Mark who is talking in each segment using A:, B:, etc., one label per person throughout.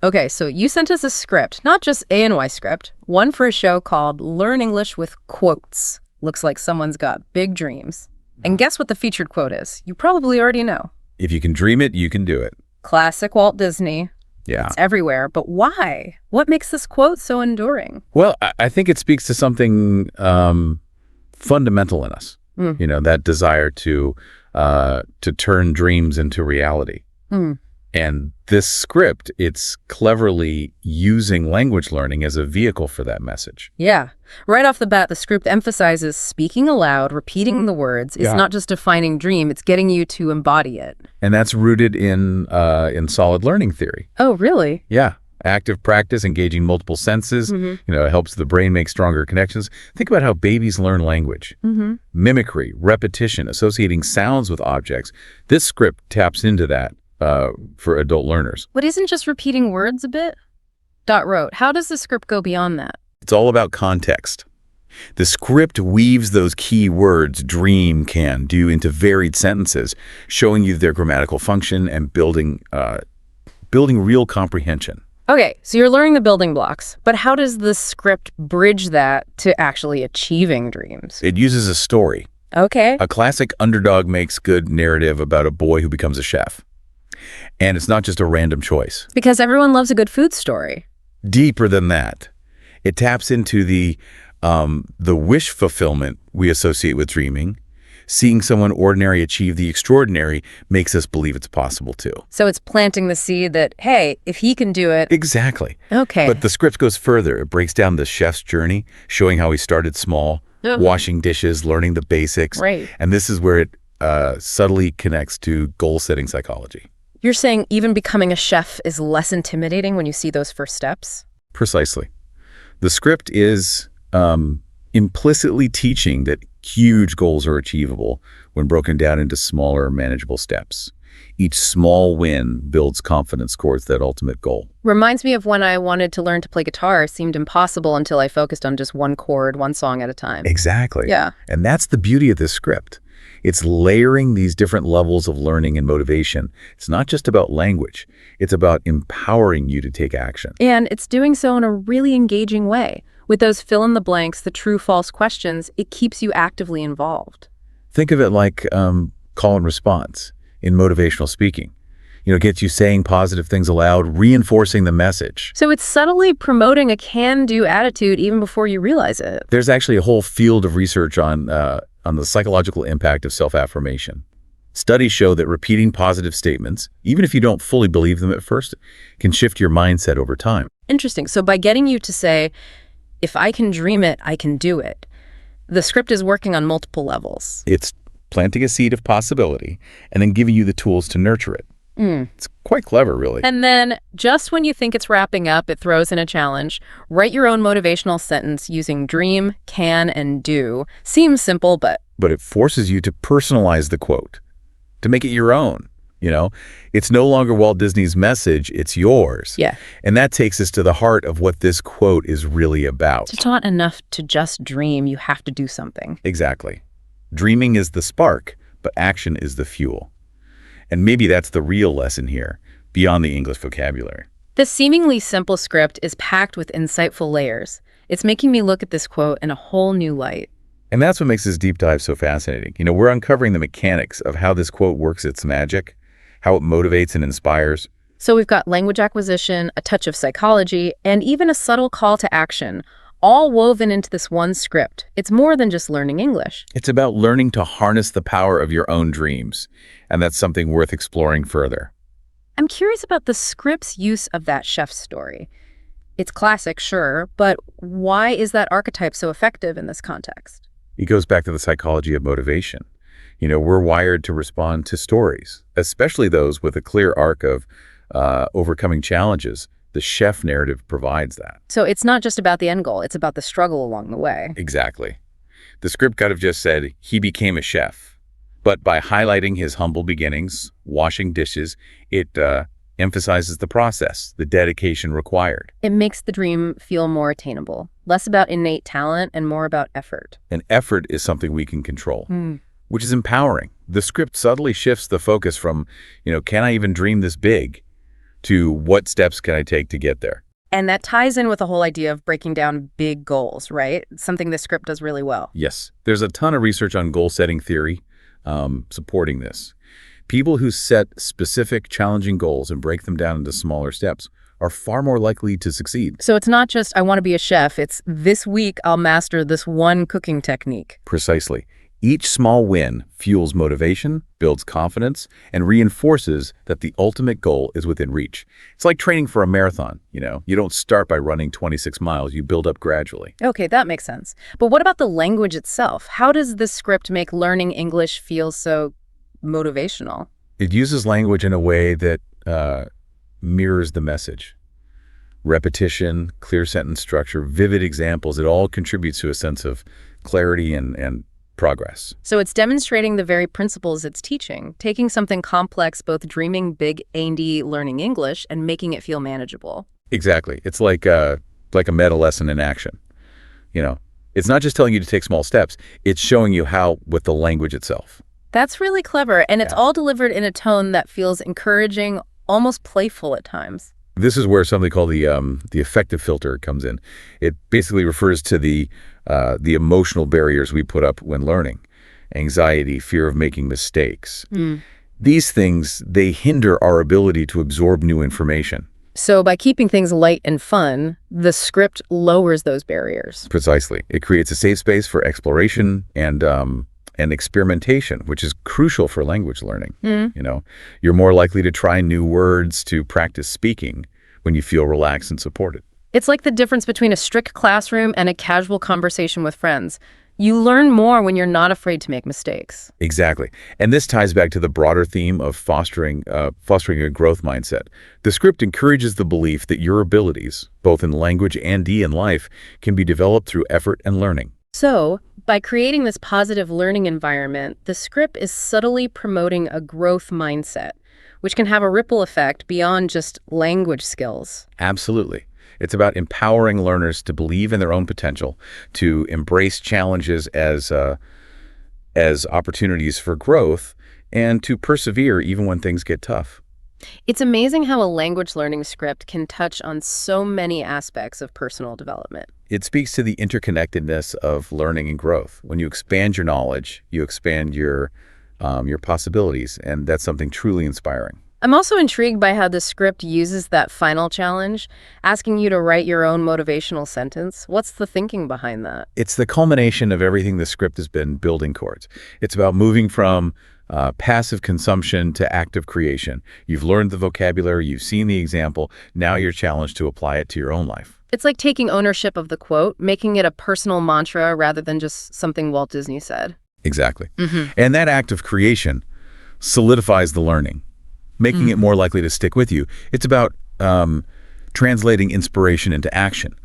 A: Okay, so you sent us a script, not just A&Y script, one for a show called Learn English with Quotes. Looks like someone's got big dreams. And guess what the featured quote is? You probably already know.
B: If you can dream it, you can do it.
A: Classic Walt Disney.
B: Yeah.
A: It's everywhere, but why? What makes this quote so enduring?
B: Well, I think it speaks to something fundamental in us. You know, that desire to turn dreams into reality. And this script, it's cleverly using language learning as a vehicle for that message.
A: Yeah. Right off the bat, the script emphasizes speaking aloud, repeating the words. It's not just defining dream, it's getting you to embody it.
B: And that's rooted in solid learning theory.
A: Oh, really?
B: Yeah. Active practice, engaging multiple senses, you know, it helps the brain make stronger connections. Think about how babies learn language. Mimicry, repetition, associating sounds with objects. This script taps into that for adult learners.
A: But isn't just repeating words a bit? Dot wrote, how does the script go beyond that?
B: It's all about context. The script weaves those key words, dream, can, do, into varied sentences, showing you their grammatical function and building real comprehension.
A: Okay, so you're learning the building blocks, but how does the script bridge that to actually achieving dreams?
B: It uses a story.
A: Okay.
B: A classic underdog makes good narrative about a boy who becomes a chef. And it's not just a random choice.
A: Because everyone loves a good food story.
B: Deeper than that. It taps into the wish fulfillment we associate with dreaming. Seeing someone ordinary achieve the extraordinary makes us believe it's possible too.
A: So it's planting the seed that, hey, if he can do it.
B: Exactly.
A: Okay.
B: But the script goes further. It breaks down the chef's journey, showing how he started small, washing dishes, learning the basics.
A: Right.
B: And this is where it subtly connects to goal-setting psychology.
A: You're saying even becoming a chef is less intimidating when you see those first steps?
B: Precisely. The script is implicitly teaching that huge goals are achievable when broken down into smaller, manageable steps. Each small win builds confidence towards that ultimate goal.
A: Reminds me of when I wanted to learn to play guitar. It seemed impossible until I focused on just one chord, one song at a time.
B: Exactly.
A: Yeah.
B: And that's the beauty of this script. It's layering these different levels of learning and motivation. It's not just about language. It's about empowering you to take action. And
A: it's doing so in a really engaging way. With those fill-in-the-blanks, the true-false questions, it keeps you actively involved.
B: Think of it like call and response in motivational speaking. You know, it gets you saying positive things aloud, reinforcing the message.
A: So it's subtly promoting a can-do attitude even before you realize it.
B: There's actually a whole field of research on the psychological impact of self-affirmation. Studies show that repeating positive statements, even if you don't fully believe them at first, can shift your mindset over time.
A: Interesting. So by getting you to say, if I can dream it, I can do it, the script is working on multiple levels.
B: It's planting a seed of possibility and then giving you the tools to nurture it. It's quite clever, really.
A: And then, just when you think it's wrapping up, it throws in a challenge. Write your own motivational sentence using dream, can, and do. Seems simple, but
B: it forces you to personalize the quote, to make it your own. You know, it's no longer Walt Disney's message, it's yours.
A: Yeah.
B: And that takes us to the heart of what this quote is really about.
A: It's not enough to just dream, you have to do something.
B: Exactly. Dreaming is the spark, but action is the fuel. And maybe that's the real lesson here, beyond the English vocabulary.
A: The seemingly simple script is packed with insightful layers. It's making me look at this quote in a whole new light.
B: And that's what makes this deep dive so fascinating. You know, we're uncovering the mechanics of how this quote works its magic, how it motivates and inspires.
A: So we've got language acquisition, a touch of psychology, and even a subtle call to action, all woven into this one script. It's more than just learning English.
B: It's about learning to harness the power of your own dreams, and that's something worth exploring further.
A: I'm curious about the script's use of that chef story. It's classic, sure, but why is that archetype so effective in this context?
B: It goes back to the psychology of motivation. You know, we're wired to respond to stories, especially those with a clear arc of overcoming challenges. The chef narrative provides that.
A: So it's not just about the end goal, it's about the struggle along the way.
B: Exactly. The script could have just said, he became a chef. But by highlighting his humble beginnings, washing dishes, it emphasizes the process, the dedication required.
A: It makes the dream feel more attainable, less about innate talent and more about effort.
B: And effort is something we can control, which is empowering. The script subtly shifts the focus from, you know, can I even dream this big, to what steps can I take to get there.
A: And that ties in with the whole idea of breaking down big goals, right? Something this script does really well.
B: Yes, there's a ton of research on goal-setting theory supporting this. People who set specific, challenging goals and break them down into smaller steps are far more likely to succeed.
A: So it's not just, I want to be a chef. It's this week I'll master this one cooking technique.
B: Precisely. Each small win fuels motivation, builds confidence, and reinforces that the ultimate goal is within reach. It's like training for a marathon, you know. You don't start by running 26 miles, you build up gradually.
A: Okay, that makes sense. But what about the language itself? How does this script make learning English feel so motivational?
B: It uses language in a way that mirrors the message. Repetition, clear sentence structure, vivid examples, it all contributes to a sense of clarity and progress.
A: So it's demonstrating the very principles it's teaching, taking something complex, both dreaming big A&D learning English and making it feel manageable.
B: Exactly. It's like a meta lesson in action. You know, it's not just telling you to take small steps, it's showing you how with the language itself.
A: That's really clever, and it's all delivered in a tone that feels encouraging, almost playful at times.
B: This is where something called the affective filter comes in. It basically refers to the emotional barriers we put up when learning. Anxiety, fear of making mistakes. These things, they hinder our ability to absorb new information.
A: So by keeping things light and fun, the script lowers those barriers.
B: Precisely. It creates a safe space for exploration and experimentation, which is crucial for language learning. You know, you're more likely to try new words, to practice speaking when you feel relaxed and supported.
A: It's like the difference between a strict classroom and a casual conversation with friends. You learn more when you're not afraid to make mistakes.
B: Exactly. And this ties back to the broader theme of fostering a growth mindset. The script encourages the belief that your abilities, both in language and in life, can be developed through effort and learning.
A: So, by creating this positive learning environment, the script is subtly promoting a growth mindset, which can have a ripple effect beyond just language skills.
B: Absolutely. It's about empowering learners to believe in their own potential, to embrace challenges as opportunities for growth, and to persevere even when things get tough.
A: It's amazing how a language learning script can touch on so many aspects of personal development.
B: It speaks to the interconnectedness of learning and growth. When you expand your knowledge, you expand your possibilities, and that's something truly inspiring.
A: I'm also intrigued by how the script uses that final challenge, asking you to write your own motivational sentence. What's the thinking behind that?
B: It's the culmination of everything the script has been building towards. It's about moving from passive consumption to active creation. You've learned the vocabulary, you've seen the example, now you're challenged to apply it to your own life.
A: It's like taking ownership of the quote, making it a personal mantra rather than just something Walt Disney said.
B: Exactly. And that act of creation solidifies the learning, making it more likely to stick with you. It's about translating inspiration into action,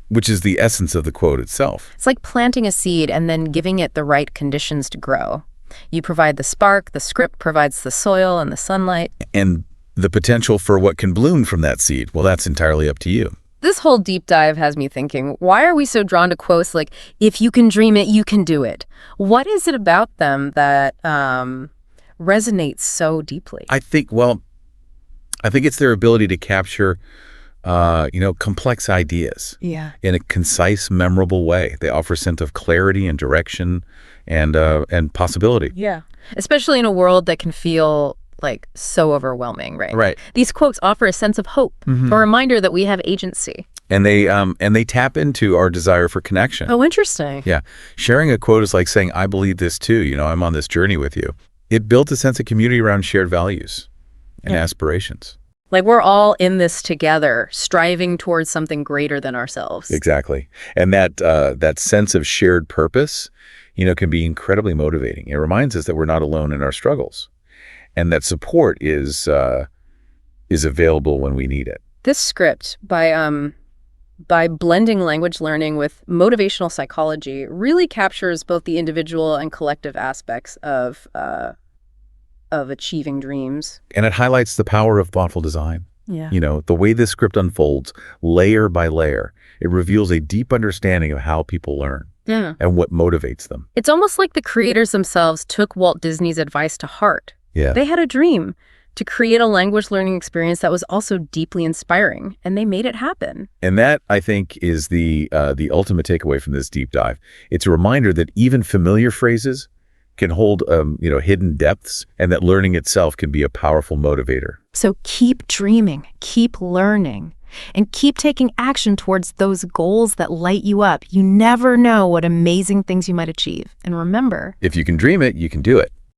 B: which is the essence of the quote itself.
A: It's like planting a seed and then giving it the right conditions to grow. You provide the spark, the script provides the soil and the sunlight.
B: And the potential for what can bloom from that seed, well, that's entirely up to you.
A: This whole deep dive has me thinking, why are we so drawn to quotes like, if you can dream it, you can do it? What is it about them that resonates so deeply?
B: I think it's their ability to capture, complex ideas in a concise, memorable way. They offer a sense of clarity and direction and possibility.
A: Yeah. Especially in a world that can feel like so overwhelming, right?
B: Right.
A: These quotes offer a sense of hope, a reminder that we have agency.
B: And they tap into our desire for connection.
A: Oh, interesting.
B: Yeah. Sharing a quote is like saying, I believe this too. You know, I'm on this journey with you. It builds a sense of community around shared values and aspirations.
A: Like we're all in this together, striving towards something greater than ourselves.
B: Exactly. And that sense of shared purpose, can be incredibly motivating. It reminds us that we're not alone in our struggles and that support is available when we need it.
A: This script, by blending language learning with motivational psychology, really captures both the individual and collective aspects of achieving dreams.
B: And it highlights the power of thoughtful design.
A: Yeah.
B: The way this script unfolds, layer by layer, it reveals a deep understanding of how people learn and what motivates them.
A: It's almost like the creators themselves took Walt Disney's advice to heart.
B: Yeah.
A: They had a dream to create a language learning experience that was also deeply inspiring, and they made it happen.
B: And that, I think, is the ultimate takeaway from this deep dive. It's a reminder that even familiar phrases can hold hidden depths, and that learning itself can be a powerful motivator.
A: So keep dreaming, keep learning, and keep taking action towards those goals that light you up. You never know what amazing things you might achieve. And remember,
B: If you can dream it, you can do it.